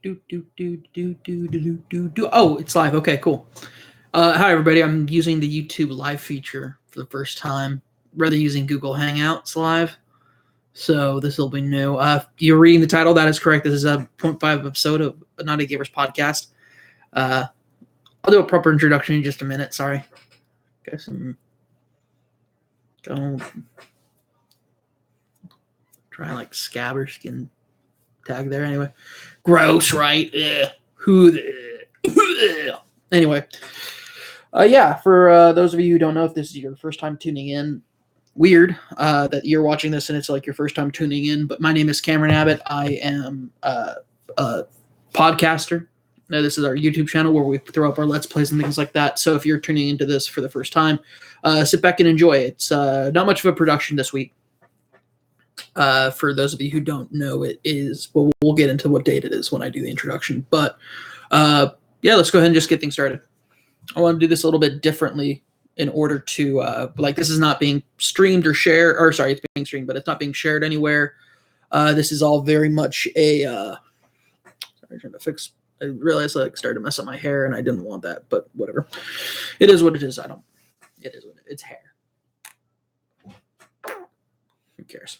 Oh, it's live. Okay, cool. Hi, everybody. I'm using the YouTube live feature for the first time, rather using Google Hangouts live. So this will be new. You're reading the title. That is correct. This is a 0.5 episode of Knotty Gamers podcast. I'll do a proper introduction in just a minute. Sorry. Guess don't try like scab or skin tag there. Anyway, gross, right? Anyway, for those of you who don't know, if this is your first time tuning in, weird that you're watching this and it's like your first time tuning in. But my name is Cameron Abbott. I am a podcaster. Now, this is our YouTube channel where we throw up our Let's Plays and things like that. So if you're tuning into this for the first time, sit back and enjoy. It's not much of a production this week. For those of you who don't know, it is, well, we'll get into what date it is when I do the introduction. But let's go ahead and just get things started. I want to do this a little bit differently in order to, this is not being streamed or shared, or sorry, it's being streamed, but it's not being shared anywhere. This is all very much a, sorry, trying to fix, I realized I started to mess up my hair and I didn't want that, but whatever. It is what it is. It is what it's hair. Who cares?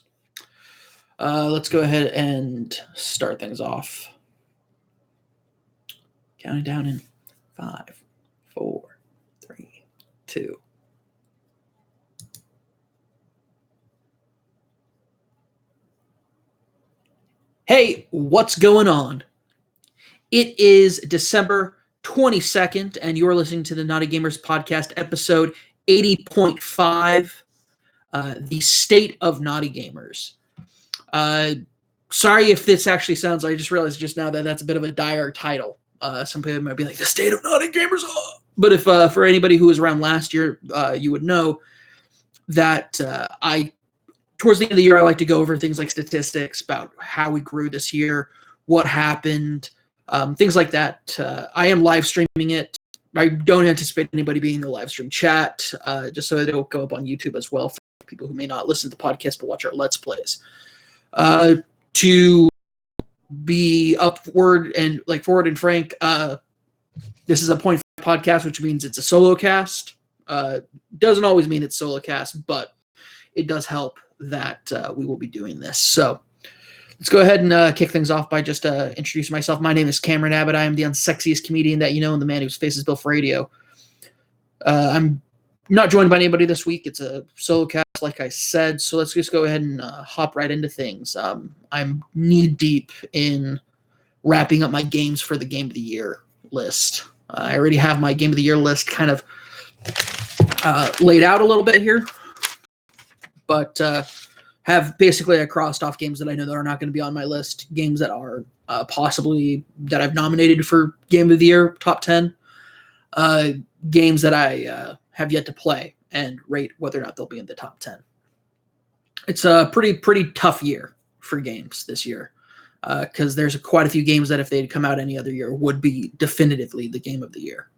Let's go ahead and start things off. Counting down in 5, 4, 3, 2. Hey, what's going on? It is December 22nd, and you're listening to the Knotty Gamers podcast, episode 80.5, the State of Knotty Gamers. Sorry if this actually sounds, I just realized just now that that's a bit of a dire title. Some people might be like, the State of Knotty Gamers. Oh. But if for anybody who was around last year, you would know that towards the end of the year, I like to go over things like statistics about how we grew this year, what happened, things like that. I am live streaming it. I don't anticipate anybody being in the live stream chat, just so it'll go up on YouTube as well for people who may not listen to the podcast but watch our Let's Plays. To be forward and frank, this is a 0.5 podcast, which means it's a solo cast. Doesn't always mean it's solo cast, but it does help that we will be doing this. So let's go ahead and kick things off by just introducing myself. My name is Cameron Abbott. I am the unsexiest comedian that you know and the man whose face is built for radio. I'm not joined by anybody this week. It's a solo cast, like I said, so let's just go ahead and hop right into things. I'm knee-deep in wrapping up my games for the Game of the Year list. I already have my Game of the Year list kind of laid out a little bit here, but have basically I crossed off games that I know that are not going to be on my list, games that are possibly that I've nominated for Game of the Year top 10, games that I have yet to play and rate whether or not they'll be in the top 10. It's a pretty tough year for games this year because there's quite a few games that if they'd come out any other year would be definitively the Game of the Year.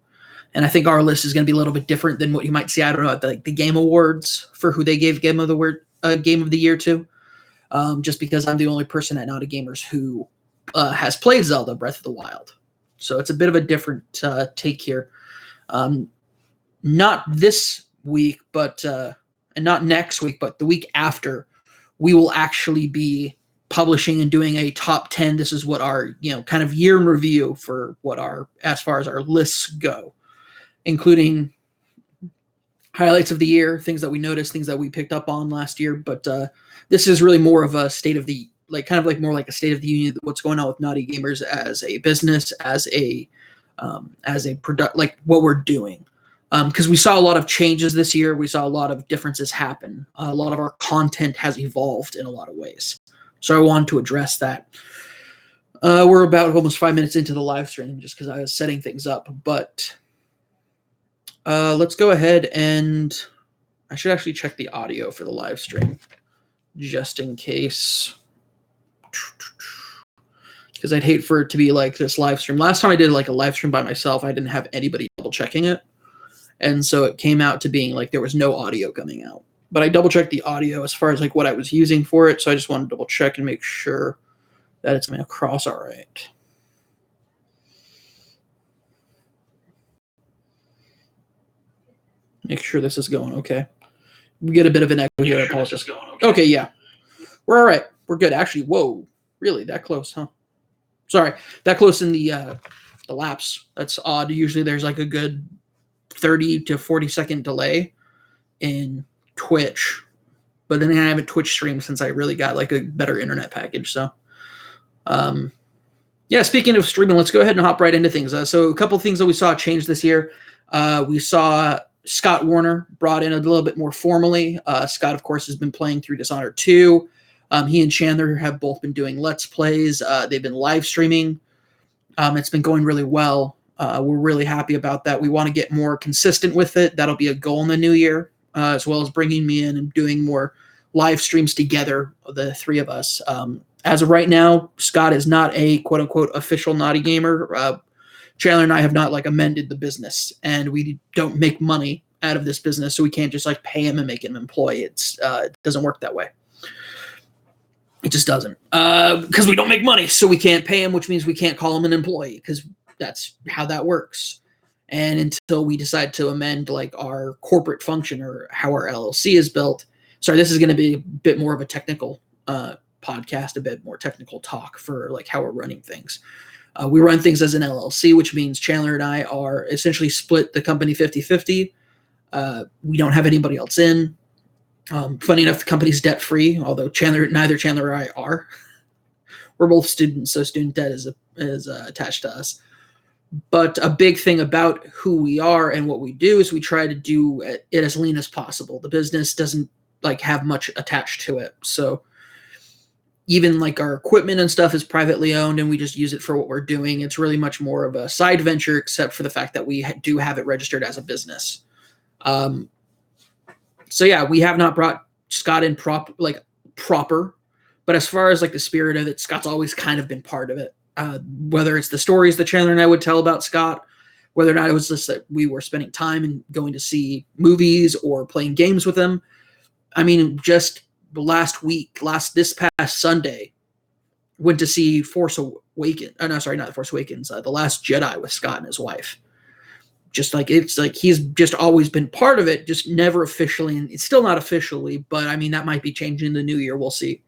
And I think our list is going to be a little bit different than what you might see, I don't know, at the Game Awards for who they gave Game of the Year to, just because I'm the only person at Knotty Gamers who has played Zelda Breath of the Wild. So it's a bit of a different take here. Not this week, but and not next week, but the week after, we will actually be publishing and doing a top 10. This is what our kind of year in review for what as far as our lists go, including highlights of the year, things that we noticed, things that we picked up on last year. But this is really more of a state of the more like a state of the union, what's going on with Knotty Gamers as a business, as a product, like what we're doing. Because we saw a lot of changes this year. We saw a lot of differences happen. A lot of our content has evolved in a lot of ways. So I wanted to address that. We're about almost 5 minutes into the live stream just because I was setting things up. But let's go ahead and I should actually check the audio for the live stream just in case. Because I'd hate for it to be like this live stream. Last time I did like a live stream by myself, I didn't have anybody double checking it. And so it came out to being like there was no audio coming out. But I double checked the audio as far as like what I was using for it. So I just wanted to double check and make sure that it's coming across all right. Make sure this is going okay. We get a bit of an echo here. I apologize. Okay, yeah. We're all right. We're good. Actually, whoa. Really? That close, huh? Sorry. That close in the lapse. That's odd. Usually there's like a good 30 to 40-second delay in Twitch. But then I haven't Twitch streamed since I really got like a better internet package. So, yeah, speaking of streaming, let's go ahead and hop right into things. So a couple of things that we saw change this year. We saw Scott Warner brought in a little bit more formally. Scott, of course, has been playing through Dishonored 2. He and Chandler have both been doing Let's Plays. They've been live streaming. It's been going really well. We're really happy about that. We want to get more consistent with it. That'll be a goal in the new year, as well as bringing me in and doing more live streams together, the three of us. As of right now, Scott is not a quote-unquote official Knotty gamer. Chandler and I have not like amended the business, and we don't make money out of this business, so we can't just like pay him and make him an employee. It doesn't work that way. It just doesn't, because we don't make money, so we can't pay him, which means we can't call him an employee, because that's how that works. And until we decide to amend like our corporate function or how our LLC is built, sorry, this is going to be a bit more of a technical podcast, a bit more technical talk for like how we're running things. We run things as an LLC, which means Chandler and I are essentially split the company 50-50. We don't have anybody else in. Funny enough, the company's debt-free, although neither Chandler or I are. We're both students, so student debt is attached to us. But a big thing about who we are and what we do is we try to do it as lean as possible. The business doesn't like have much attached to it, so even like our equipment and stuff is privately owned, and we just use it for what we're doing. It's really much more of a side venture, except for the fact that we do have it registered as a business. So yeah, we have not brought Scott in proper, but as far as like the spirit of it, Scott's always kind of been part of it. Whether it's the stories that Chandler and I would tell about Scott, whether or not it was just that we were spending time and going to see movies or playing games with him. I mean, just this past Sunday, went to see Force Awakens. No, sorry, not Force Awakens. The Last Jedi with Scott and his wife. Just like it's like he's just always been part of it, just never officially, and it's still not officially. But I mean, that might be changing in the new year. We'll see.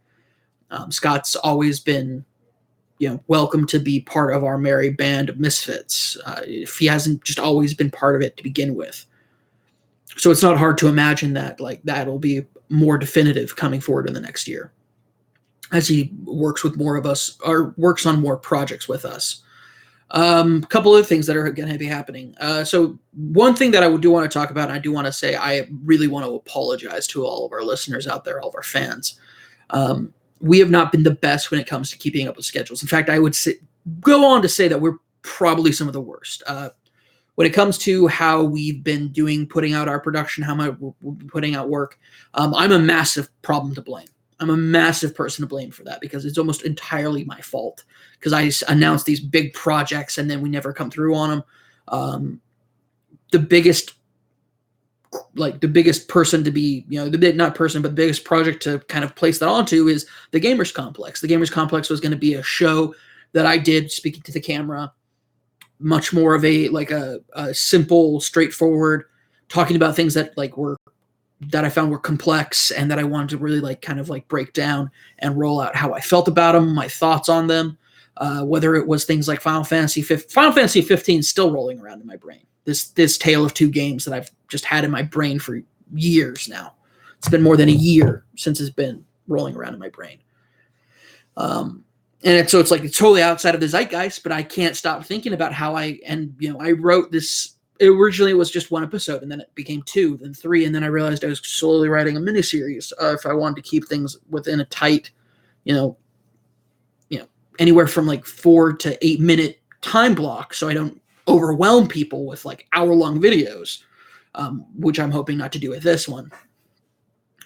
Scott's always been, welcome to be part of our merry band of misfits. If he hasn't just always been part of it to begin with, so it's not hard to imagine that like that'll be more definitive coming forward in the next year as he works with more of us or works on more projects with us. A couple of things that are going to be happening. So one thing that I do want to talk about, and I do want to say, I really want to apologize to all of our listeners out there, all of our fans. We have not been the best when it comes to keeping up with schedules. In fact, I would go on to say that we're probably some of the worst. When it comes to how we've been putting out our production, how much we're putting out work, I'm a massive problem to blame. I'm a massive person to blame for that because it's almost entirely my fault because I announce these big projects and then we never come through on them. The biggest person to be, the biggest project to kind of place that onto is the Gamers Complex. The Gamers Complex was going to be a show that I did speaking to the camera, much more of a simple, straightforward, talking about things that that I found were complex and that I wanted to really break down and roll out how I felt about them, my thoughts on them, whether it was things like Final Fantasy 15 still rolling around in my brain. This tale of two games that I've just had in my brain for years now. It's been more than a year since it's been rolling around in my brain. And it's totally outside of the zeitgeist, but I can't stop thinking about how I wrote this. Originally, it was just one episode, and then it became 2, then 3, and then I realized I was slowly writing a miniseries if I wanted to keep things within a tight, anywhere from 4 to 8 minute time block, so I don't overwhelm people with hour-long videos, which I'm hoping not to do with this one.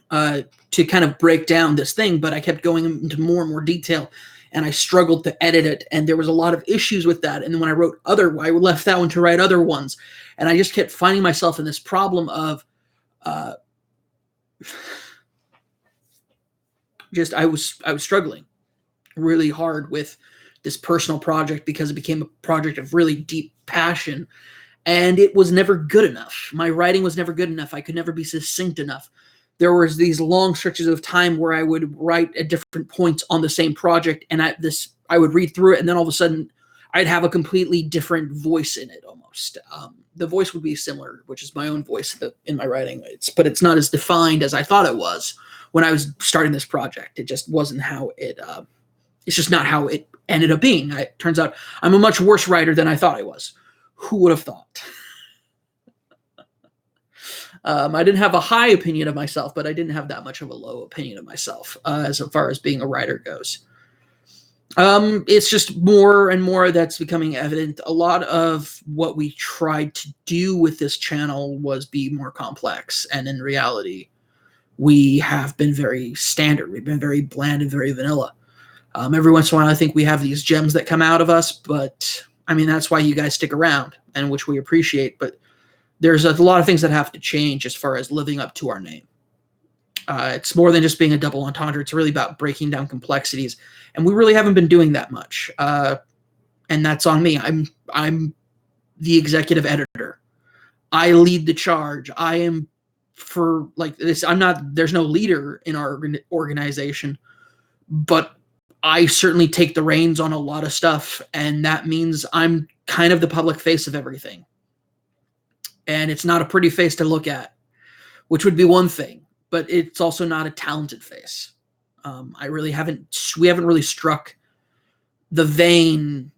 To kind of break down this thing, but I kept going into more and more detail, and I struggled to edit it, and there was a lot of issues with that. And then when I wrote I left that one to write other ones, and I just kept finding myself in this problem of I was struggling really hard with this personal project because it became a project of really deep passion, and it was never good enough. My writing was never good enough. I could never be succinct enough. There was these long stretches of time where I would write at different points on the same project, and I would read through it, and then all of a sudden I'd have a completely different voice in it almost. The voice would be similar, which is my own voice in my writing, but it's not as defined as I thought it was when I was starting this project. It just wasn't how it's just not how it ended up being. It turns out I'm a much worse writer than I thought I was. Who would have thought? I didn't have a high opinion of myself, but I didn't have that much of a low opinion of myself as far as being a writer goes. It's just more and more that's becoming evident. A lot of what we tried to do with this channel was be more complex, and in reality, we have been very standard. We've been very bland and very vanilla. Every once in a while, I think we have these gems that come out of us, but I mean, that's why you guys stick around, and which we appreciate, but there's a lot of things that have to change as far as living up to our name. It's more than just being a double entendre. It's really about breaking down complexities, and we really haven't been doing that much. And that's on me. I'm the executive editor. I lead the charge. I am for like this. There's no leader in our organization, but I certainly take the reins on a lot of stuff, and that means I'm kind of the public face of everything. And it's not a pretty face to look at, which would be one thing, but it's also not a talented face. We haven't really struck the vein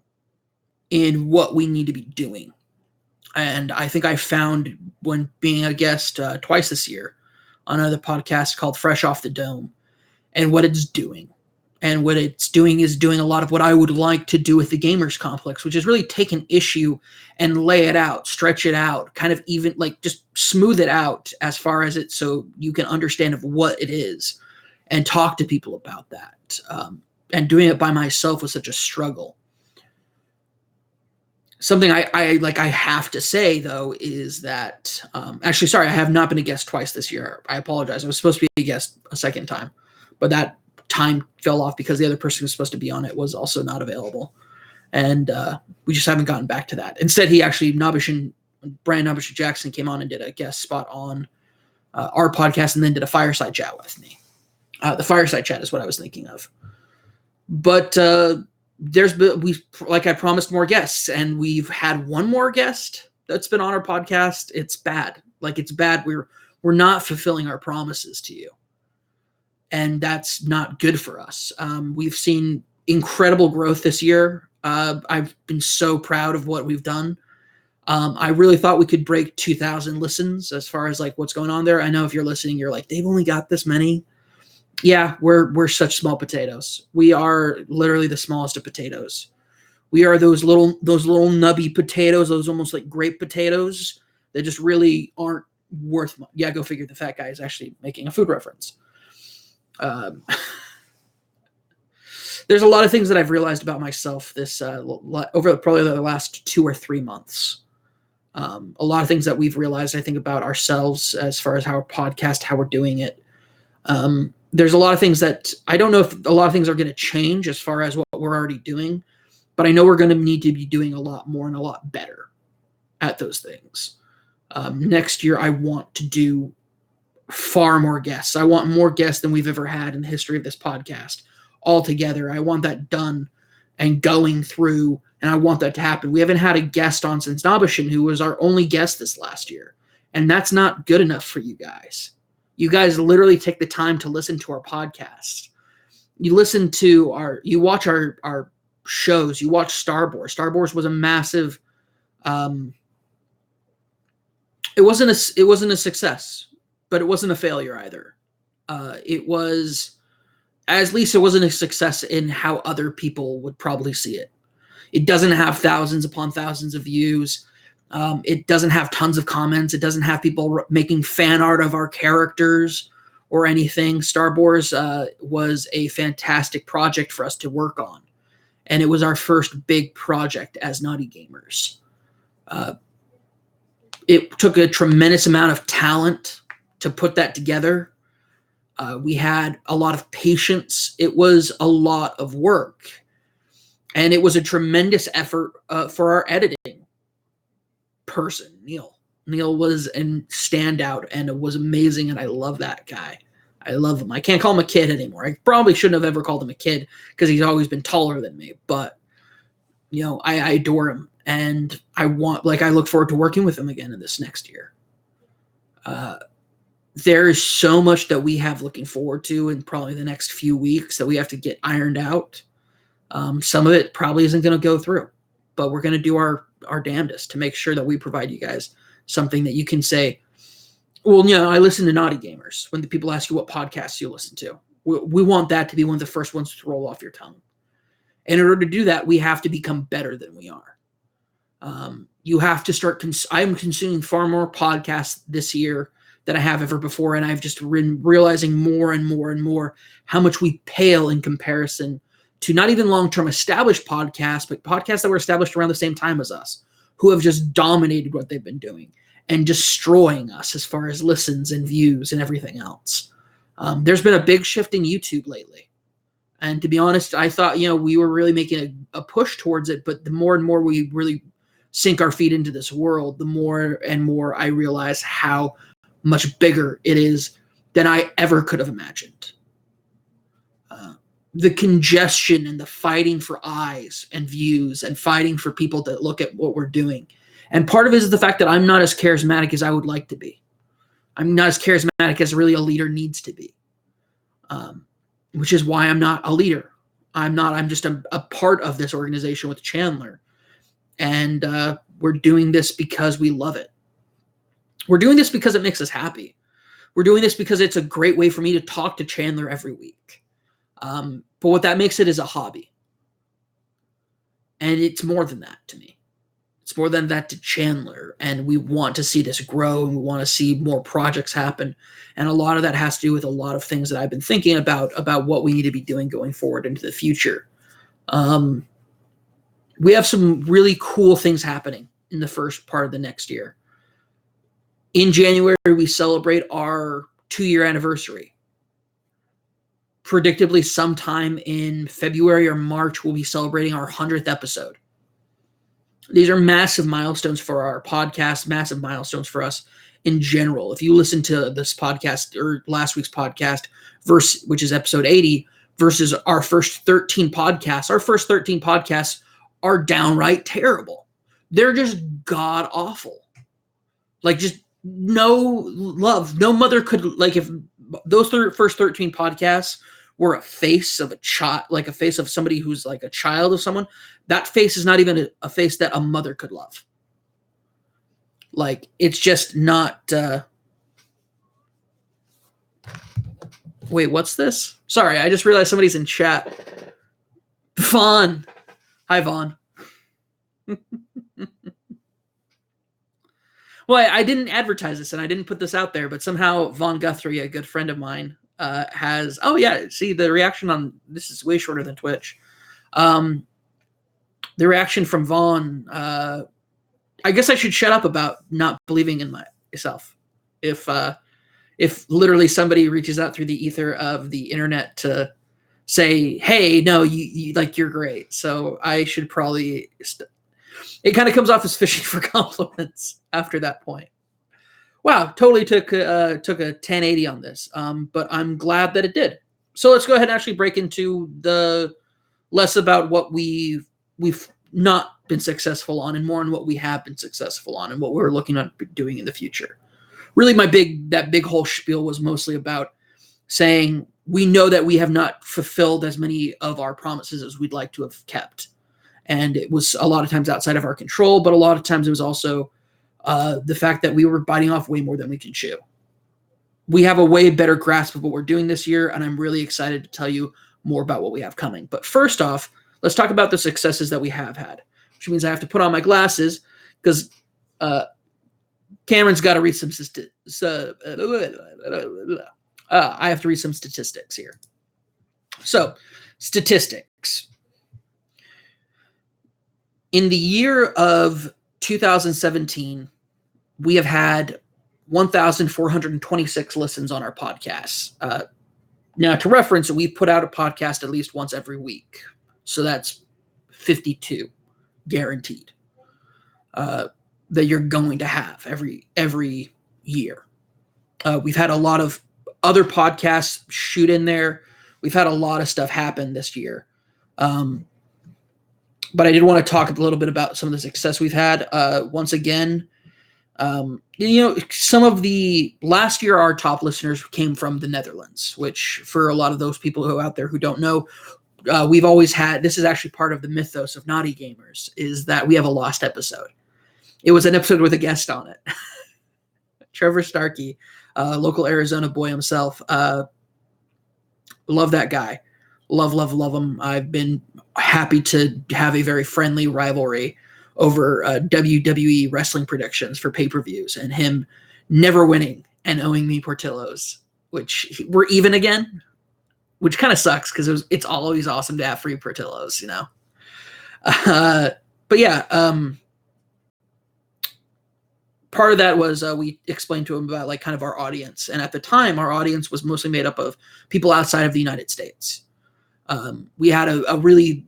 in what we need to be doing. And I think I found when being a guest twice this year on another podcast called Fresh Off the Dome, and what it's doing. And what it's doing is doing a lot of what I would like to do with the Gamers Complex, which is really take an issue and lay it out, stretch it out, kind of even like just smooth it out as far as it so you can understand of what it is and talk to people about that. And doing it by myself was such a struggle. Something I have to say, though, is that actually, sorry, I have not been a guest twice this year. I apologize. I was supposed to be a guest a second time, but that time fell off because the other person who was supposed to be on it was also not available, and we just haven't gotten back to that. Instead, he actually Brian Nubbish Jackson came on and did a guest spot on our podcast, and then did a fireside chat with me. The fireside chat is what I was thinking of, but like I promised more guests, and we've had one more guest that's been on our podcast. It's bad. It's bad. We're not fulfilling our promises to you. And that's not good for us. We've seen incredible growth this year. I've been so proud of what we've done. I really thought we could break 2,000 listens as far as like what's going on there. I know if you're listening, you're like, they've only got this many. Yeah, we're such small potatoes. We are literally the smallest of potatoes. We are those little nubby potatoes, those almost like grape potatoes that just really aren't worth much. Yeah, go figure. The fat guy is actually making a food reference. There's a lot of things that I've realized about myself this over probably the last 2 or 3 months. A lot of things that we've realized, I think, about ourselves as far as how our podcast, how we're doing it. There's a lot of things that I don't know if a lot of things are going to change as far as what we're already doing, but I know we're going to need to be doing a lot more and a lot better at those things. Next year, I want to do far more guests. I want more guests than we've ever had in the history of this podcast altogether. I want that done and going through, and I want that to happen. We haven't had a guest on since Nabishin, who was our only guest this last year, and that's not good enough for you guys. You guys literally take the time to listen to our podcasts. You watch our shows. You watch Star Wars. Star Wars was a massive. It wasn't a success, but it wasn't a failure either. It wasn't a success in how other people would probably see it. It doesn't have thousands upon thousands of views. It doesn't have tons of comments. It doesn't have people making fan art of our characters or anything. Star Wars was a fantastic project for us to work on, and it was our first big project as Knotty Gamers. It took a tremendous amount of talent to put that together. We had a lot of patience. It was a lot of work, and it was a tremendous effort for our editing. person, Neil. Neil was a standout, and it was amazing, and I love that guy. I love him. I can't call him a kid anymore. I probably shouldn't have ever called him a kid because he's always been taller than me. But, I adore him, and I look forward to working with him again in this next year. There is so much that we have looking forward to in probably the next few weeks that we have to get ironed out. Some of it probably isn't going to go through, but we're going to do our damnedest to make sure that we provide you guys something that you can say, well, I listen to Knotty Gamers. When the people ask you what podcasts you listen to, we want that to be one of the first ones to roll off your tongue. And in order to do that, we have to become better than we are. You have to start. I'm consuming far more podcasts this year than I have ever before, and I've just been realizing more and more and more how much we pale in comparison to not even long-term established podcasts, but podcasts that were established around the same time as us, who have just dominated what they've been doing and destroying us as far as listens and views and everything else. There's been a big shift in YouTube lately. And to be honest, I thought, we were really making a push towards it, but the more and more we really sink our feet into this world, the more and more I realize how much bigger it is than I ever could have imagined. The congestion and the fighting for eyes and views and fighting for people to look at what we're doing. And part of it is the fact that I'm not as charismatic as I would like to be. I'm not as charismatic as really a leader needs to be, which is why I'm not a leader. I'm just a part of this organization with Chandler. And we're doing this because we love it. We're doing this because it makes us happy. We're doing this because it's a great way for me to talk to Chandler every week. But what that makes it is a hobby. And it's more than that to me. It's more than that to Chandler. And we want to see this grow, and we want to see more projects happen. And a lot of that has to do with a lot of things that I've been thinking about what we need to be doing going forward into the future. We have some really cool things happening in the first part of the next year. In January, we celebrate our 2-year anniversary. Predictably, sometime in February or March, we'll be celebrating our 100th episode. These are massive milestones for our podcast, massive milestones for us in general. If you listen to this podcast or last week's podcast, which is episode 80, versus our first 13 podcasts, our first 13 podcasts are downright terrible. They're just god awful. Just no love. No mother could, if those first 13 podcasts were a face of a child, a face of somebody who's like a child of someone, that face is not even a face that a mother could love. It's just not. Wait, what's this? Sorry, I just realized somebody's in chat. Vaughn. Hi, Vaughn. Well, I didn't advertise this and I didn't put this out there, but somehow Vaughn Guthrie, a good friend of mine, has. Oh yeah, see the reaction on this is way shorter than Twitch. The reaction from Vaughn. I guess I should shut up about not believing in myself. If literally somebody reaches out through the ether of the internet to say, "Hey, no, you're great," so I should probably. It kind of comes off as fishing for compliments after that point. Wow, totally took a 1080 on this, but I'm glad that it did. So let's go ahead and actually break into the less about what we've not been successful on and more on what we have been successful on and what we're looking at doing in the future. Really, that big whole spiel was mostly about saying we know that we have not fulfilled as many of our promises as we'd like to have kept. And it was a lot of times outside of our control, but a lot of times it was also the fact that we were biting off way more than we can chew. We have a way better grasp of what we're doing this year, and I'm really excited to tell you more about what we have coming. But first off, let's talk about the successes that we have had, which means I have to put on my glasses because Cameron's got to read some I have to read some statistics here. So, statistics. In the year of 2017, we have had 1,426 listens on our podcasts. Now, to reference, we put out a podcast at least once every week. So that's 52, guaranteed. that you're going to have every year. We've had a lot of other podcasts shoot in there. We've had a lot of stuff happen this year. But I did want to talk a little bit about some of the success we've had. Once again, some of the last year, our top listeners came from the Netherlands, which for a lot of those people who are out there who don't know, we've always had, this is actually part of the mythos of Knotty Gamers, is that we have a lost episode. It was an episode with a guest on it. Trevor Starkey, local Arizona boy himself. Love that guy. Love him. I've been happy to have a very friendly rivalry over WWE wrestling predictions for pay-per-views, and him never winning and owing me Portillo's, which we're even again, which kind of sucks because it's always awesome to have free Portillo's, But yeah, part of that was we explained to him about like kind of our audience, and at the time, our audience was mostly made up of people outside of the United States. We had a really,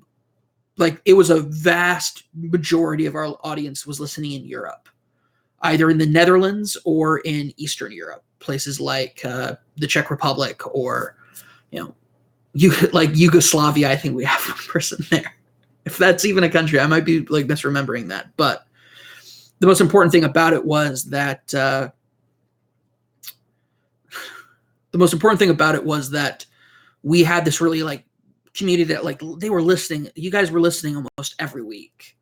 like, it was a vast majority of our audience was listening in Europe, either in the Netherlands or in Eastern Europe, places like the Czech Republic or, like Yugoslavia. I think we have one person there. If that's even a country, I might be like misremembering that. But the most important thing about it was that we had this really like community that like they were listening. You guys were listening almost every week,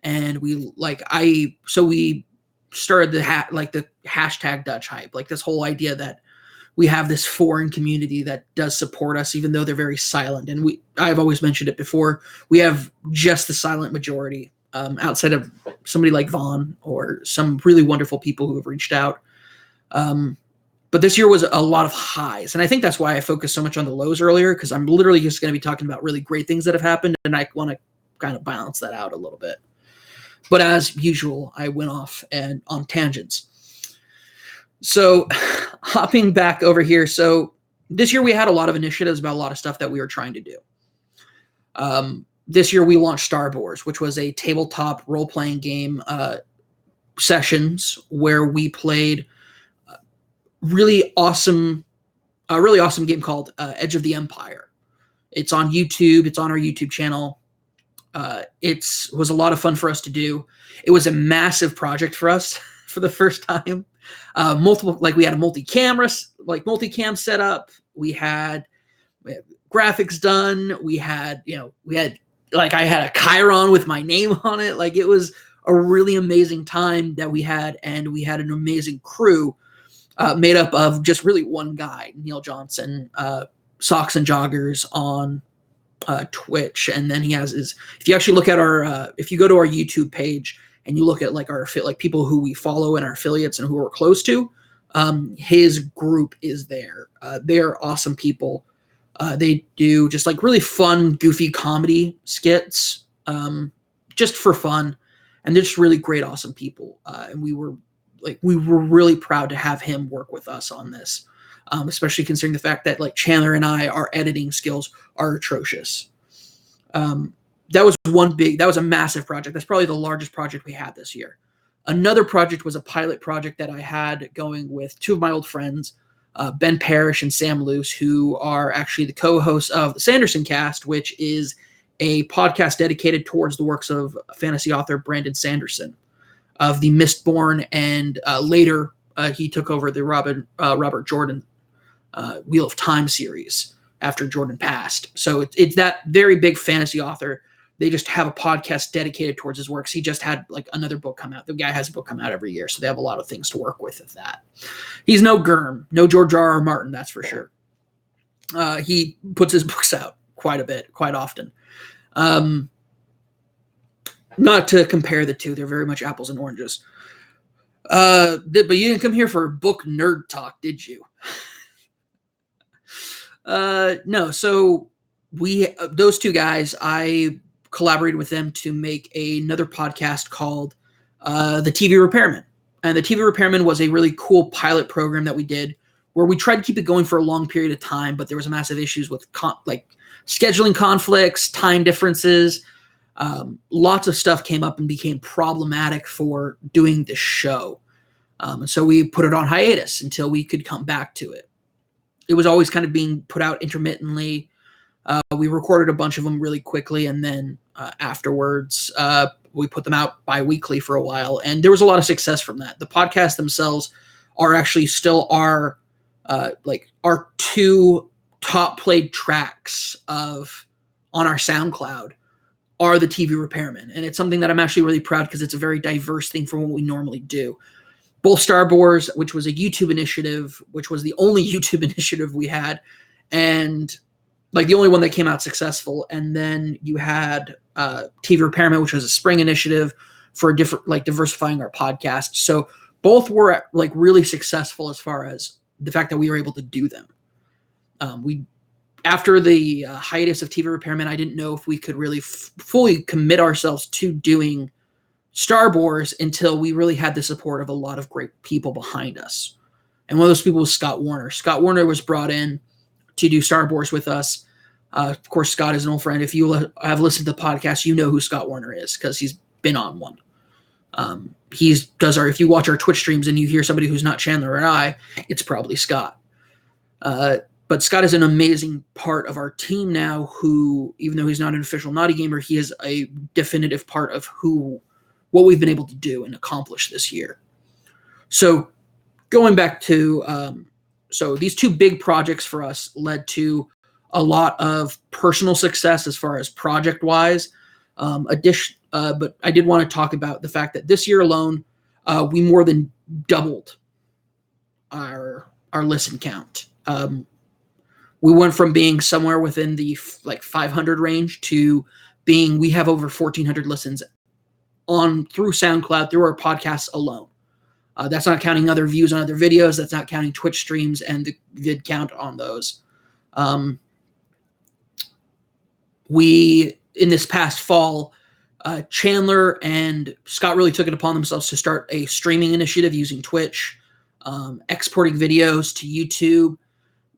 and we started the hashtag Dutch hype, like this whole idea that we have this foreign community that does support us, even though they're very silent. And I've always mentioned it before. We have just the silent majority, outside of somebody like Vaughn or some really wonderful people who have reached out. But this year was a lot of highs. And I think that's why I focused so much on the lows earlier, because I'm literally just going to be talking about really great things that have happened. And I want to kind of balance that out a little bit. But as usual, I went off and on tangents. So hopping back over here. So this year we had a lot of initiatives about a lot of stuff that we were trying to do. This year we launched Star Wars, which was a tabletop role-playing game sessions where we played really awesome game called Edge of the Empire. It's on YouTube. It's on our YouTube channel. It was a lot of fun for us to do. It was a massive project for us for the first time. We had a multi-cam setup. We had graphics done. I had a Chiron with my name on it. Like, it was a really amazing time that we had, and we had an amazing crew made up of just really one guy, Neil Johnson, Socks and Joggers on Twitch. And then he has if you actually look at if you go to our YouTube page and you look at like people who we follow and our affiliates and who we're close to, his group is there. They're awesome people. They do just like really fun, goofy comedy skits, just for fun. And they're just really great, awesome people. And we were really proud to have him work with us on this, especially considering the fact that like Chandler and our editing skills are atrocious. That was a massive project. That's probably the largest project we had this year. Another project was a pilot project that I had going with two of my old friends, Ben Parrish and Sam Luce, who are actually the co-hosts of the Sanderson Cast, which is a podcast dedicated towards the works of fantasy author Brandon Sanderson of the Mistborn, and later he took over the Robert Jordan Wheel of Time series after Jordan passed. So it's that very big fantasy author. They just have a podcast dedicated towards his works. He just had like another book come out. The guy has a book come out every year, so they have a lot of things to work with that. He's no Gurm, no George R.R. Martin, that's for sure. He puts his books out quite a bit, quite often. Not to compare the two. They're very much apples and oranges. But you didn't come here for book nerd talk, did you? No. So those two guys, I collaborated with them to make another podcast called The TV Repairman. And The TV Repairman was a really cool pilot program that we did where we tried to keep it going for a long period of time, but there was massive issues with scheduling conflicts, time differences. lots of stuff came up and became problematic for doing this show. And so we put it on hiatus until we could come back to it. It was always kind of being put out intermittently. We recorded a bunch of them really quickly, and then afterwards, we put them out bi-weekly for a while, and there was a lot of success from that. The podcasts themselves are actually still our 2 top played tracks on our SoundCloud are the TV Repairman, and it's something that I'm actually really proud because it's a very diverse thing from what we normally do. Both Starboars, which was a YouTube initiative, which was the only YouTube initiative we had, and like the only one that came out successful. And then you had TV Repairman, which was a spring initiative for diversifying our podcast. So both were like really successful as far as the fact that we were able to do them. After the hiatus of TV Repairman, I didn't know if we could really fully commit ourselves to doing Starboars until we really had the support of a lot of great people behind us. And one of those people was Scott Warner. Scott Warner was brought in to do Starboars with us. Of course, Scott is an old friend. If you have listened to the podcast, you know who Scott Warner is because he's been on one. If you watch our Twitch streams and you hear somebody who's not Chandler and I, it's probably Scott. But Scott is an amazing part of our team now who, even though he's not an official Knotty gamer, he is a definitive part of what we've been able to do and accomplish this year. So going back to, so these 2 big projects for us led to a lot of personal success as far as project-wise. But I did want to talk about the fact that this year alone, we more than doubled our listen count. We went from being somewhere within the 500 range to we have over 1,400 listens through SoundCloud, through our podcasts alone. That's not counting other views on other videos. That's not counting Twitch streams and the vid count on those. In this past fall, Chandler and Scott really took it upon themselves to start a streaming initiative using Twitch, exporting videos to YouTube.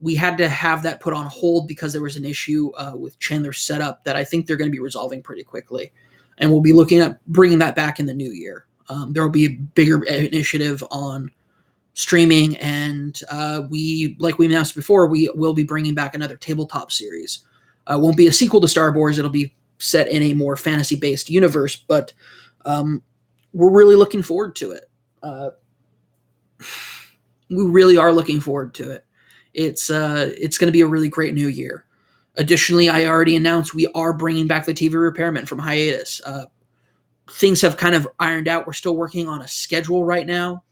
We had to have that put on hold because there was an issue with Chandler's setup that I think they're going to be resolving pretty quickly. And we'll be looking at bringing that back in the new year. There will be a bigger initiative on streaming, and we announced before, we will be bringing back another tabletop series. It won't be a sequel to Starboars. It'll be set in a more fantasy-based universe, but we're really looking forward to it. We really are looking forward to it. It's going to be a really great new year. Additionally, I already announced we are bringing back the TV Repairman from hiatus. Things have kind of ironed out. We're still working on a schedule right now.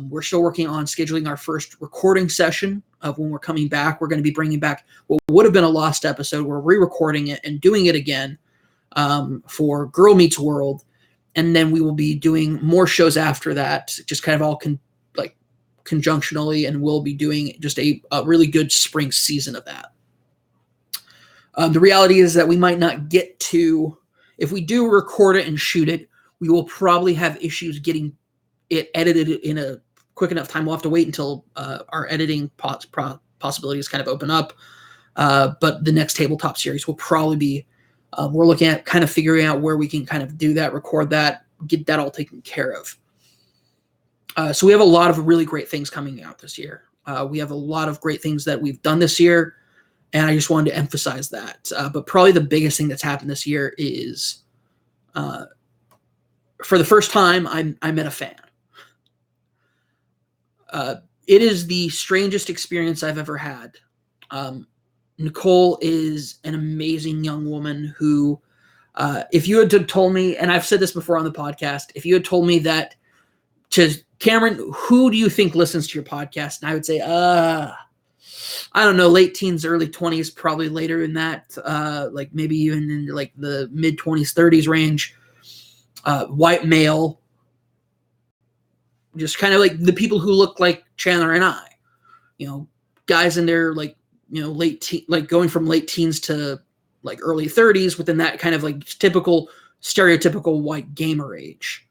We're still working on scheduling our first recording session of when we're coming back. We're going to be bringing back what would have been a lost episode. We're re-recording it and doing it again for Girl Meets World. And then we will be doing more shows after that, just kind of all conjunctionally, and we'll be doing just a really good spring season of that. The reality is that we might not get to, if we do record it and shoot it, we will probably have issues getting it edited in a quick enough time. We'll have to wait until our editing possibilities kind of open up. But the next tabletop series will probably be, we're looking at kind of figuring out where we can kind of do that, record that, get that all taken care of. So we have a lot of really great things coming out this year. We have a lot of great things that we've done this year, and I just wanted to emphasize that. But probably the biggest thing that's happened this year is, for the first time, I met a fan. It is the strangest experience I've ever had. Nicole is an amazing young woman who, if you had told me, and I've said this before on the podcast, if you had told me that to Cameron, who do you think listens to your podcast? And I would say, I don't know, late teens, early 20s, probably later in that, like maybe even in like the mid 20s, 30s range, white male, just kind of like the people who look like Chandler and I, guys in their going from late teens to like early 30s within that kind of like stereotypical white gamer age.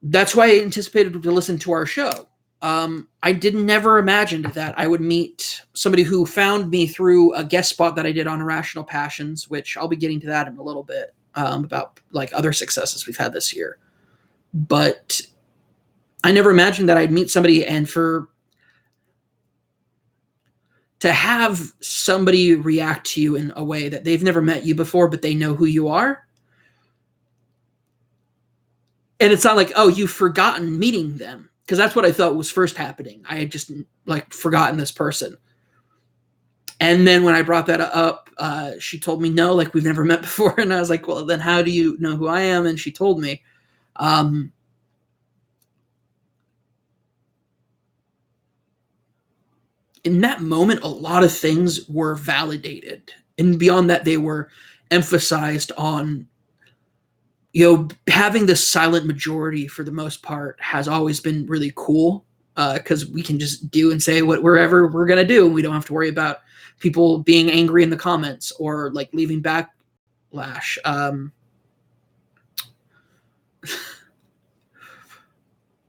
That's why I anticipated to listen to our show. I did never imagined that I would meet somebody who found me through a guest spot that I did on Irrational Passions, which I'll be getting to that in a little bit, about like other successes we've had this year. But I never imagined that I'd meet somebody, and to have somebody react to you in a way that they've never met you before, but they know who you are. And it's not like, oh, you've forgotten meeting them. Because that's what I thought was first happening. I had just like forgotten this person. And then when I brought that up, she told me, no, like we've never met before. And I was like, well, then how do you know who I am? And she told me. In that moment, a lot of things were validated. And beyond that, they were emphasized on, having the silent majority for the most part has always been really cool, because we can just do and say whatever we're going to do. And we don't have to worry about people being angry in the comments or like leaving backlash.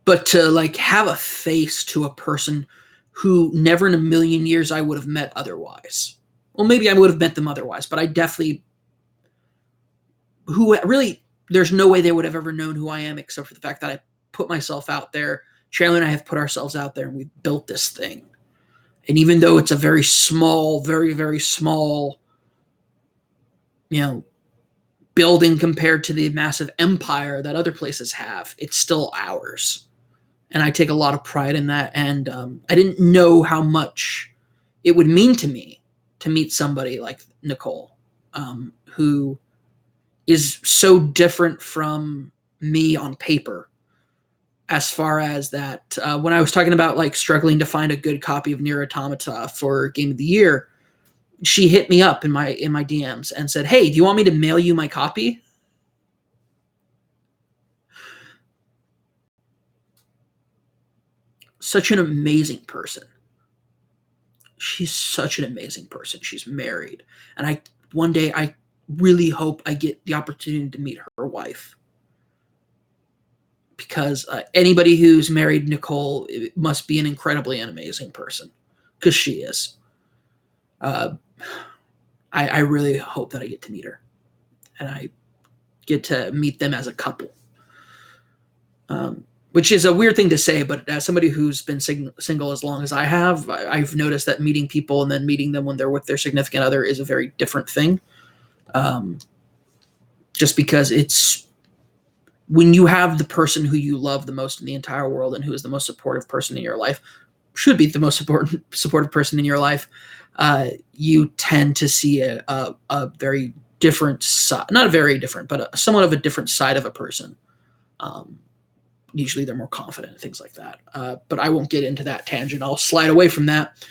But to like have a face to a person who never in a million years I would have met otherwise. Well, maybe I would have met them otherwise, but I definitely, there's no way they would have ever known who I am except for the fact that I put myself out there. Chandler and I have put ourselves out there, and we've built this thing. And even though it's a very small, very, very small, building compared to the massive empire that other places have, it's still ours. And I take a lot of pride in that. And I didn't know how much it would mean to me to meet somebody like Nicole, who is so different from me on paper, as far as that. When I was talking about like struggling to find a good copy of Nier Automata for Game of the Year, she hit me up in my DMs and said, hey, do you want me to mail you my copy? Such an amazing person. She's such an amazing person. She's married. And one day I really hope I get the opportunity to meet her wife, because anybody who's married Nicole must be an incredibly amazing person, because she is. I really hope that I get to meet her, and I get to meet them as a couple, which is a weird thing to say, but as somebody who's been single as long as I have, I've noticed that meeting people and then meeting them when they're with their significant other is a very different thing. Just because it's when you have the person who you love the most in the entire world and who is the most supportive person in your life, should be the most supportive person in your life, you tend to see a very different side, not a very different, but somewhat of a different side of a person. Usually they're more confident and things like that. But I won't get into that tangent. I'll slide away from that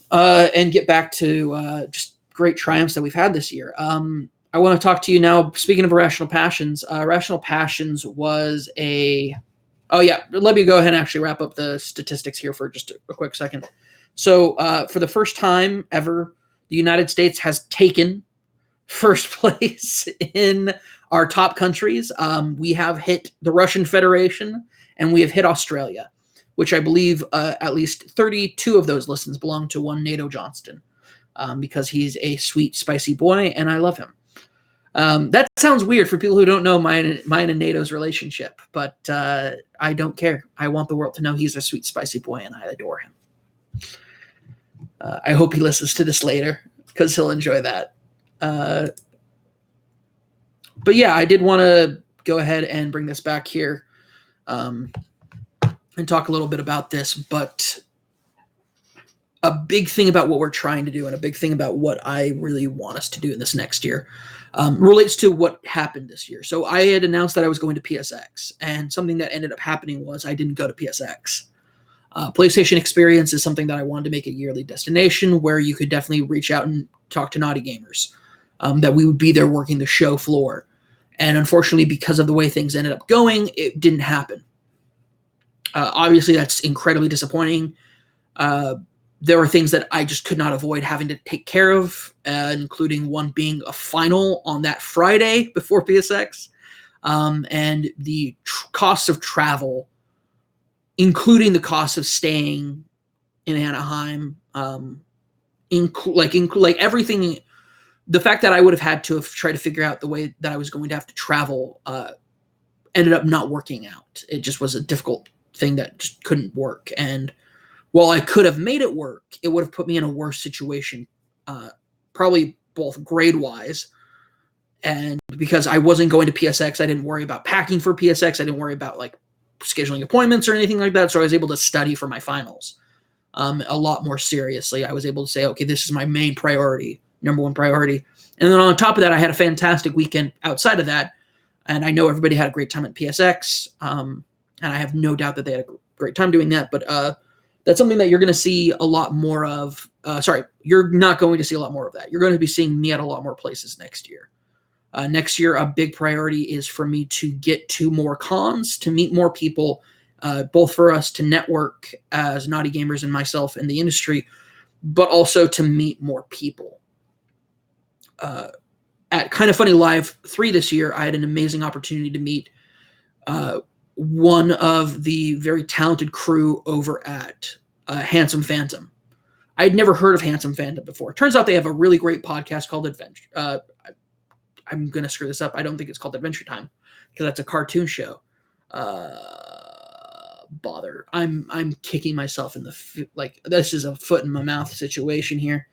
and get back to just great triumphs that we've had this year. I want to talk to you now. Speaking of Irrational Passions, Irrational Passions was oh yeah, let me go ahead and actually wrap up the statistics here for just a quick second. So for the first time ever, the United States has taken first place in our top countries. We have hit the Russian Federation, and we have hit Australia, which I believe at least 32 of those listens belong to one NATO Johnston, because he's a sweet, spicy boy, and I love him. That sounds weird for people who don't know mine and NATO's relationship, but I don't care. I want the world to know he's a sweet, spicy boy, and I adore him. I hope he listens to this later, because he'll enjoy that. But yeah, I did want to go ahead and bring this back here and talk a little bit about this. But a big thing about what we're trying to do, and a big thing about what I really want us to do in this next year, relates to what happened this year. So I had announced that I was going to PSX, and something that ended up happening was I didn't go to PSX. PlayStation Experience is something that I wanted to make a yearly destination where you could definitely reach out and talk to Knotty gamers, that we would be there working the show floor. And unfortunately, because of the way things ended up going, it didn't happen. Obviously, that's incredibly disappointing. There were things that I just could not avoid having to take care of, including one being a final on that Friday before PSX. And the costs of travel including the cost of staying in Anaheim, like everything. The fact that I would have had to have tried to figure out the way that I was going to have to travel ended up not working out. It just was a difficult thing that just couldn't work. And while I could have made it work, it would have put me in a worse situation, probably both grade-wise, and because I wasn't going to PSX, I didn't worry about packing for PSX. I didn't worry about like scheduling appointments or anything like that. So I was able to study for my finals a lot more seriously. I was able to say, okay, this is my main priority, number one priority. And then on top of that, I had a fantastic weekend outside of that. And I know everybody had a great time at PSX. And I have no doubt that they had a great time doing that. But that's something that you're going to see a lot more of. You're not going to see a lot more of that. You're going to be seeing me at a lot more places next year. Next year, a big priority is for me to get to more cons, to meet more people, both for us to network as Knotty gamers and myself in the industry, but also to meet more people. At Kind of Funny Live 3 this year, I had an amazing opportunity to meet one of the very talented crew over at Handsome Phantom. I had never heard of Handsome Phantom before. Turns out they have a really great podcast called Adventure. I'm going to screw this up. I don't think it's called Adventure Time because that's a cartoon show. Bother. I'm kicking myself in the this is a foot in my mouth situation here.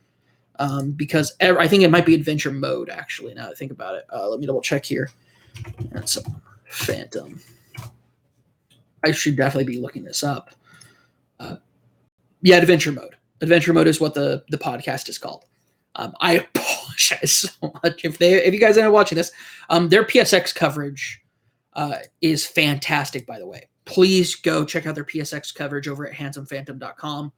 Because I think it might be Adventure Mode, actually, now that I think about it. Let me double check here. That's Phantom. I should definitely be looking this up. Yeah, Adventure Mode. Adventure Mode is what the podcast is called. I apologize so much if you guys end up watching this. Their PSX coverage is fantastic, by the way. Please go check out their PSX coverage over at handsomephantom.com.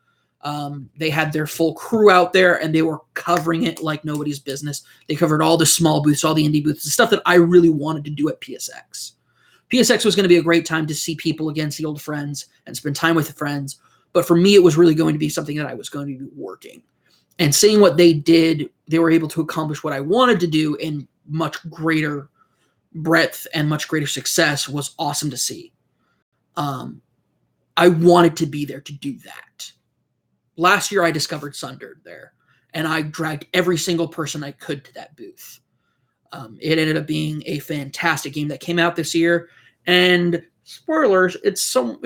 They had their full crew out there, and they were covering it like nobody's business. They covered all the small booths, all the indie booths, the stuff that I really wanted to do at PSX. PSX was going to be a great time to see people again, see old friends, and spend time with friends. But for me, it was really going to be something that I was going to be working. And seeing what they did, they were able to accomplish what I wanted to do in much greater breadth and much greater success was awesome to see. I wanted to be there to do that. Last year, I discovered Sundered there, and I dragged every single person I could to that booth. It ended up being a fantastic game that came out this year, and spoilers, it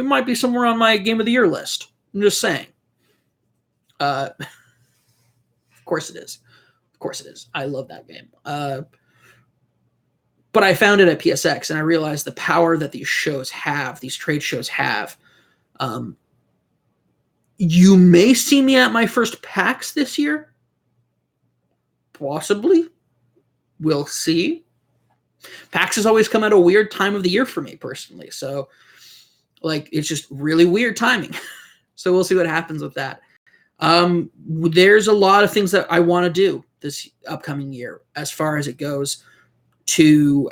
might be somewhere on my Game of the Year list. I'm just saying. Of course it is. Of course it is. I love that game. But I found it at PSX, and I realized the power that these shows have, these trade shows have. You may see me at my first PAX this year. Possibly. We'll see. PAX has always come at a weird time of the year for me personally. So, it's just really weird timing. So we'll see what happens with that. There's a lot of things that I want to do this upcoming year as far as it goes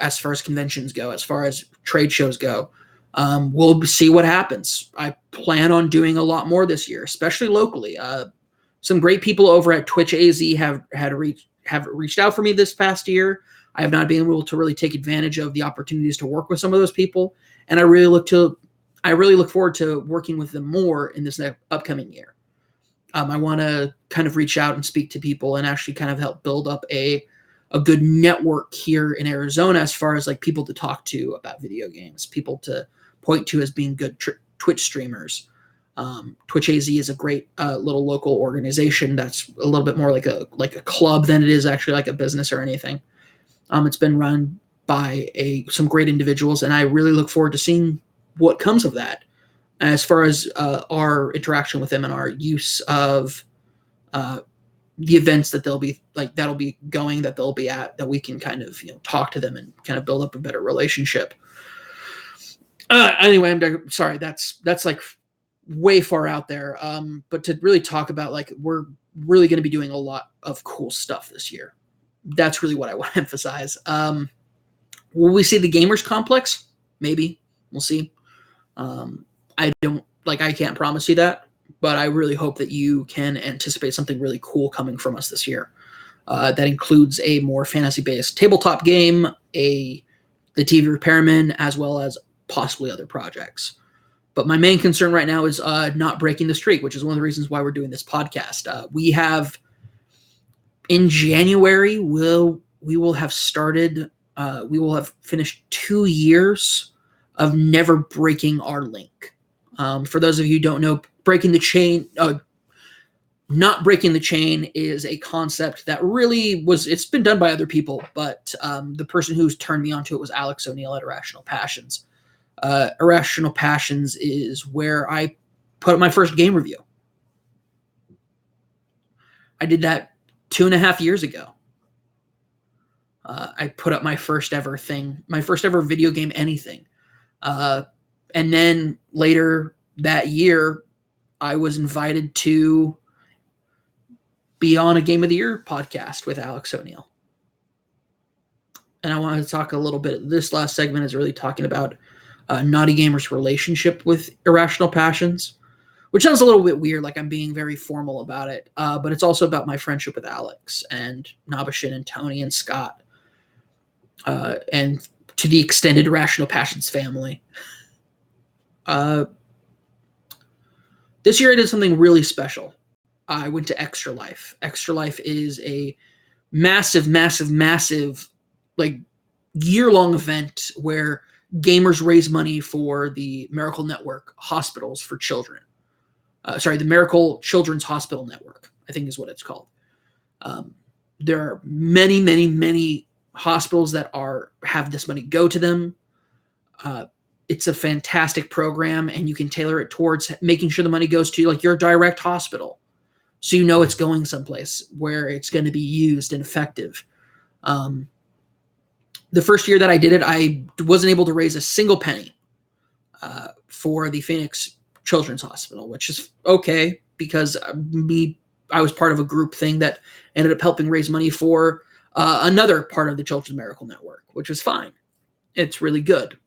as far as conventions go, as far as trade shows go. We'll see what happens. I plan on doing a lot more this year, especially locally. Some great people over at Twitch AZ have reached out for me this past year. I have not been able to really take advantage of the opportunities to work with some of those people, and I really look forward to working with them more in this upcoming year. I want to kind of reach out and speak to people and actually kind of help build up a good network here in Arizona as far as people to talk to about video games, people to point to as being good Twitch streamers. Twitch AZ is a great little local organization that's a little bit more like a club than it is actually like a business or anything. It's been run by some great individuals, and I really look forward to seeing what comes of that as far as our interaction with them and our use of the events that they'll be going, that they'll be at, that we can kind of talk to them and kind of build up a better relationship. Anyway, I'm sorry, that's way far out there. But to really talk about we're really going to be doing a lot of cool stuff this year. That's really what I want to emphasize. Will we see the Gamers Complex? Maybe. We'll see. I can't promise you that, but I really hope that you can anticipate something really cool coming from us this year. That includes a more fantasy-based tabletop game, the TV Repairman, as well as possibly other projects. But my main concern right now is not breaking the streak, which is one of the reasons why we're doing this podcast. We have in January, we will have started. We will have finished 2 years of never breaking our link. For those of you who don't know, breaking the chain, not breaking the chain is a concept that really it's been done by other people, but the person who's turned me onto it was Alex O'Neill at Irrational Passions. Irrational Passions is where I put up my first game review. I did that 2.5 years ago. I put up my first ever video game anything. And then later that year, I was invited to be on a Game of the Year podcast with Alex O'Neill. And I wanted to talk a little bit. This last segment is really talking about Knotty Gamer's relationship with Irrational Passions, which sounds a little bit weird, like I'm being very formal about it. But it's also about my friendship with Alex and Nabashin and Tony and Scott. And to the extended Irrational Passions family. This year I did something really special. I went to Extra Life. Extra Life is a massive, massive, massive, like, year-long event where gamers raise money for the Miracle Network hospitals for children. The Miracle Children's Hospital Network, I think is what it's called. There are many, many, many hospitals that have this money go to them. It's a fantastic program, and you can tailor it towards making sure the money goes to like your direct hospital, so you know it's going someplace where it's going to be used and effective. The first year that I did it, I wasn't able to raise a single penny for the Phoenix Children's Hospital, which is okay because I was part of a group thing that ended up helping raise money for another part of the Children's Miracle Network, which is fine. It's really good.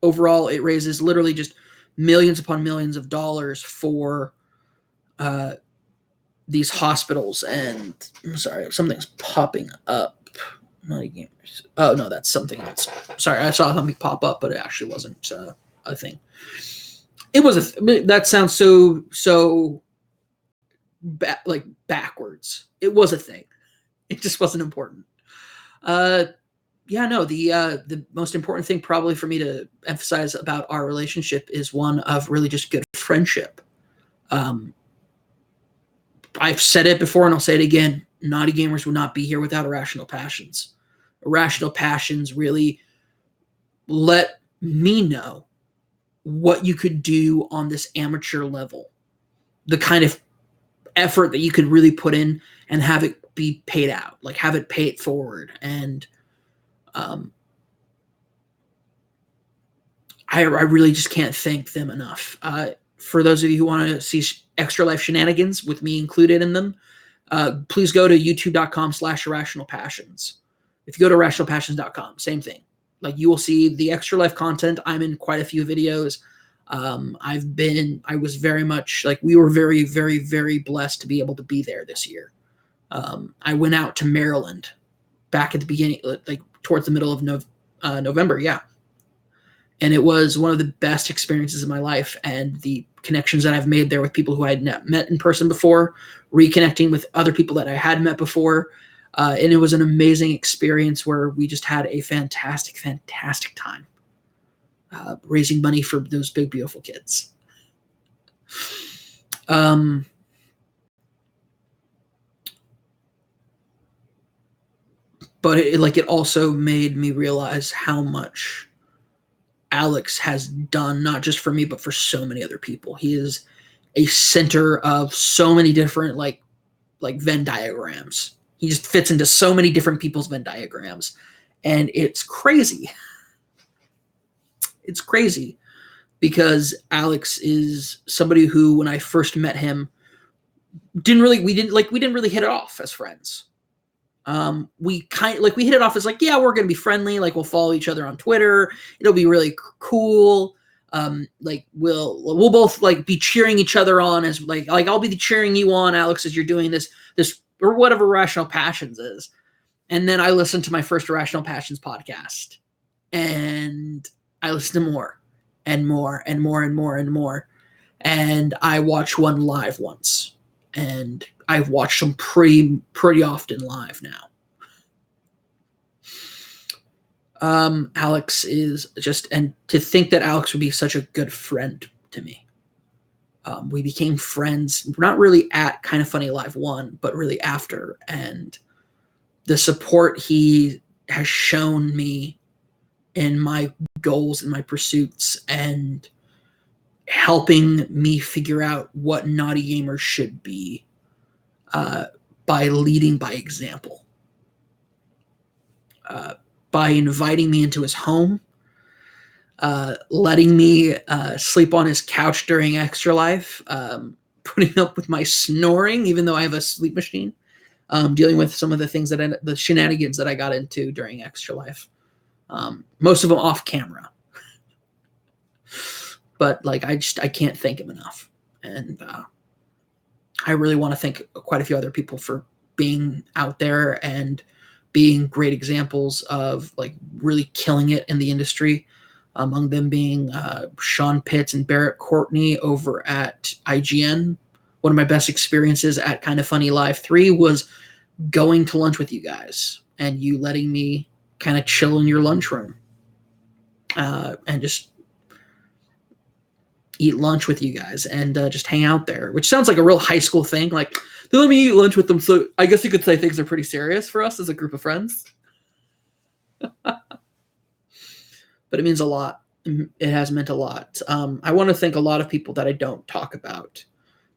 Overall, it raises literally just millions upon millions of dollars for these hospitals. And I'm sorry, something's popping up. Oh, no, that's something else. Sorry, I saw something pop up, but it actually wasn't a thing. It was that sounds so like backwards. It was a thing. It just wasn't important. The most important thing probably for me to emphasize about our relationship is one of really just good friendship. I've said it before and I'll say it again. Knotty Gamers would not be here without Irrational Passions. Irrational Passions really let me know what you could do on this amateur level. The kind of effort that you could really put in and have it be paid out, like have it pay it forward. And I really just can't thank them enough. For those of you who want to see Extra Life shenanigans with me included in them, please go to youtube.com/irrationalpassions. If you go to irrationalpassions.com, same thing. Like, you will see the Extra Life content. I'm in quite a few videos. I was very much like, we were very, very, very blessed to be able to be there this year. I went out to Maryland back at the beginning, like towards the middle of November. Yeah. And it was one of the best experiences of my life, and the connections that I've made there with people who I had not met in person before, reconnecting with other people that I had met before. And it was an amazing experience where we just had a fantastic, fantastic time raising money for those big, beautiful kids. But it also made me realize how much Alex has done, not just for me, but for so many other people. He is a center of so many different like Venn diagrams. He just fits into so many different people's Venn diagrams. And it's crazy. It's crazy because Alex is somebody who, when I first met him, we didn't really hit it off as friends. We hit it off as like, yeah, we're going to be friendly. Like, we'll follow each other on Twitter. It'll be really cool. We'll both like be cheering each other on as like I'll be cheering you on, Alex, as you're doing this or whatever Irrational Passions is. And then I listened to my first Irrational Passions podcast, and I listened to more, and more and more and more and more. And I watched one live once, and I've watched them pretty often live now. Alex is just, and to think that Alex would be such a good friend to me. We became friends, not really at Kind of Funny Live 1, but really after. And the support he has shown me in my goals and my pursuits, and helping me figure out what Knotty gamers should be, by leading by example. By inviting me into his home, letting me sleep on his couch during Extra Life, putting up with my snoring, even though I have a sleep machine, dealing with some of the things the shenanigans that I got into during Extra Life. Most of them off camera. But like, I can't thank him enough. And I really want to thank quite a few other people for being out there and being great examples of like really killing it in the industry. Among them being Sean Pitts and Barrett Courtney over at IGN. One of my best experiences at Kind of Funny Live 3 was going to lunch with you guys and you letting me kind of chill in your lunchroom and just eat lunch with you guys and just hang out there, which sounds like a real high school thing. Like, they let me eat lunch with them, so I guess you could say things are pretty serious for us as a group of friends. But it means a lot. It has meant a lot. I want to thank a lot of people that I don't talk about,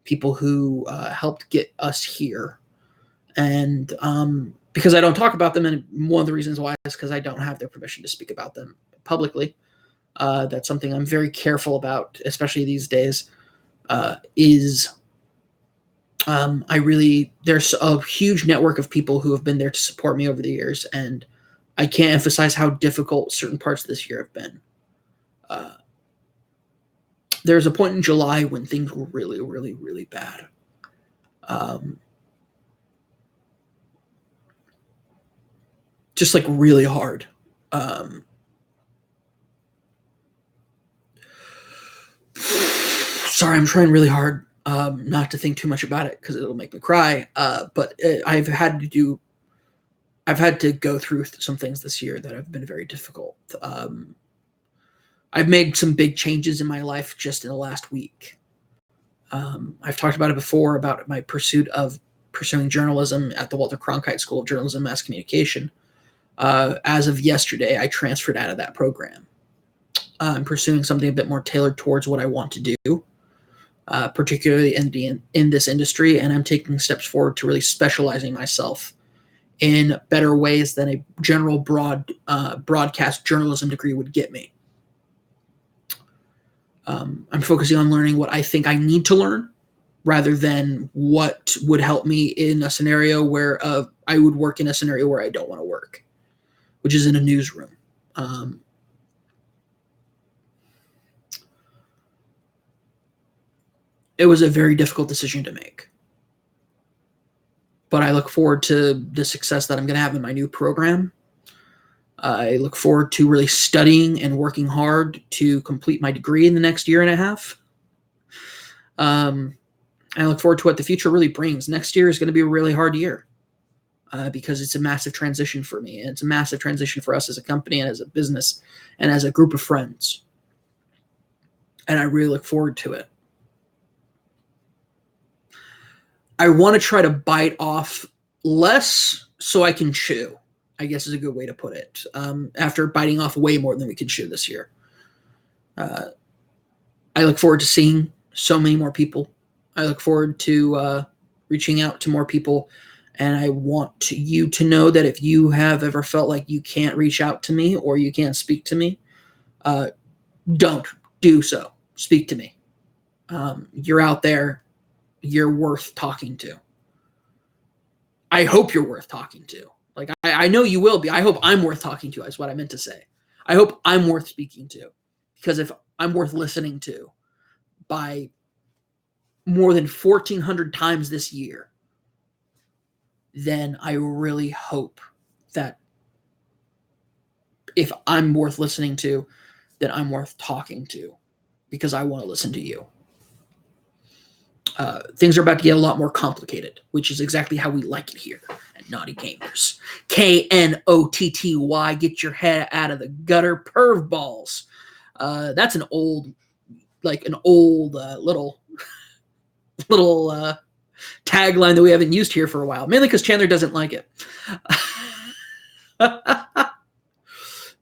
people who helped get us here. And because I don't talk about them, and one of the reasons why is because I don't have their permission to speak about them publicly. That's something I'm very careful about, especially these days, there's a huge network of people who have been there to support me over the years, and I can't emphasize how difficult certain parts of this year have been. There's a point in July when things were really, really, really bad. Just like really hard. Sorry, I'm trying really hard not to think too much about it because it'll make me cry. But I've had to go through some things this year that have been very difficult. I've made some big changes in my life just in the last week. I've talked about it before, about my pursuit of pursuing journalism at the Walter Cronkite School of Journalism and Mass Communication. As of yesterday, I transferred out of that program. I'm pursuing something a bit more tailored towards what I want to do, particularly in this industry, and I'm taking steps forward to really specializing myself in better ways than a general broadcast journalism degree would get me. I'm focusing on learning what I think I need to learn rather than what would help me in a scenario where I would work in a scenario where I don't want to work, which is in a newsroom. It was a very difficult decision to make. But I look forward to the success that I'm going to have in my new program. I look forward to really studying and working hard to complete my degree in the next year and a half. I look forward to what the future really brings. Next year is going to be a really hard year because it's a massive transition for me. And it's a massive transition for us as a company and as a business and as a group of friends. And I really look forward to it. I want to try to bite off less so I can chew, I guess is a good way to put it, after biting off way more than we could chew this year. I look forward to seeing so many more people. I look forward to reaching out to more people, and I want you to know that if you have ever felt like you can't reach out to me or you can't speak to me, don't do so. Speak to me. You're out there. You're worth talking to. I hope you're worth talking to. Like, I know you will be. I hope I'm worth talking to, is what I meant to say. I hope I'm worth speaking to. Because if I'm worth listening to by more than 1,400 times this year, then I really hope that if I'm worth listening to, then I'm worth talking to because I want to listen to you. Things are about to get a lot more complicated, which is exactly how we like it here at Knotty Gamers. Knotty, get your head out of the gutter, perv balls. That's an old little tagline that we haven't used here for a while, mainly because Chandler doesn't like it.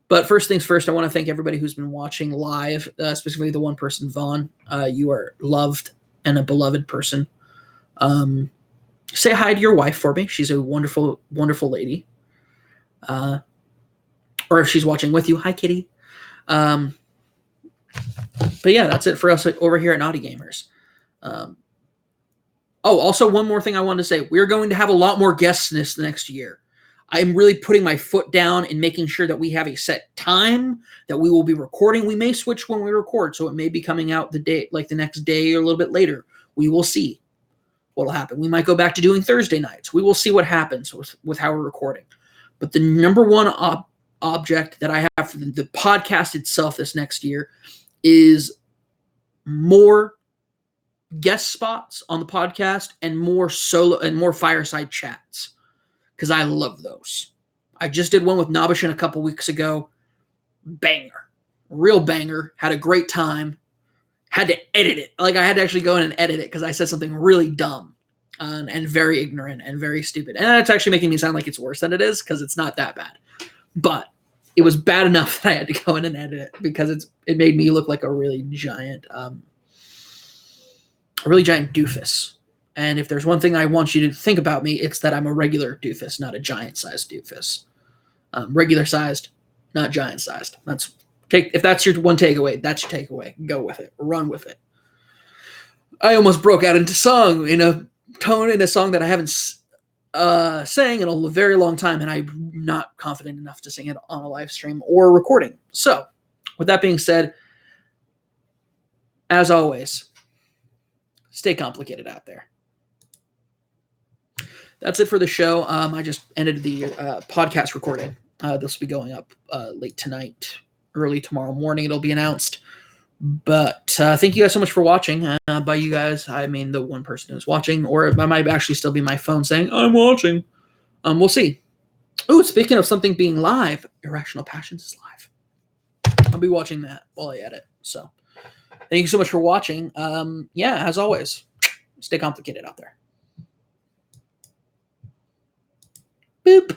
But first things first, I want to thank everybody who's been watching live, specifically the one person, Vaughn. You are loved and a beloved person. Say hi to your wife for me. She's a wonderful, wonderful lady. Or if she's watching with you, hi, Kitty. But yeah, that's it for us over here at Knotty Gamers. Also one more thing I wanted to say. We're going to have a lot more guests this next year. I'm really putting my foot down and making sure that we have a set time that we will be recording. We may switch when we record, so it may be coming out the next day or a little bit later. We will see what will happen. We might go back to doing Thursday nights. We will see what happens with how we're recording. But the number one object that I have for the podcast itself this next year is more guest spots on the podcast and more solo and more fireside chats, because I love those. I just did one with Nabishin a couple weeks ago. Banger. Real banger. Had a great time. Had to edit it. Like, I had to actually go in and edit it because I said something really dumb and very ignorant and very stupid. And it's actually making me sound like it's worse than it is because it's not that bad. But it was bad enough that I had to go in and edit it because it made me look like a really giant doofus. And if there's one thing I want you to think about me, it's that I'm a regular doofus, not a giant-sized doofus. Regular-sized, not giant-sized. If that's your one takeaway, that's your takeaway. Go with it. Run with it. I almost broke out into song in a song that I haven't sang in a very long time, and I'm not confident enough to sing it on a live stream or recording. So, with that being said, as always, stay complicated out there. That's it for the show. I just ended the podcast recording. This will be going up late tonight, early tomorrow morning. It'll be announced. But thank you guys so much for watching. By you guys, I mean the one person who's watching, or it might actually still be my phone saying, I'm watching. We'll see. Oh, speaking of something being live, Irrational Passions is live. I'll be watching that while I edit. So thank you so much for watching. Yeah, as always, stay complicated out there. Boop.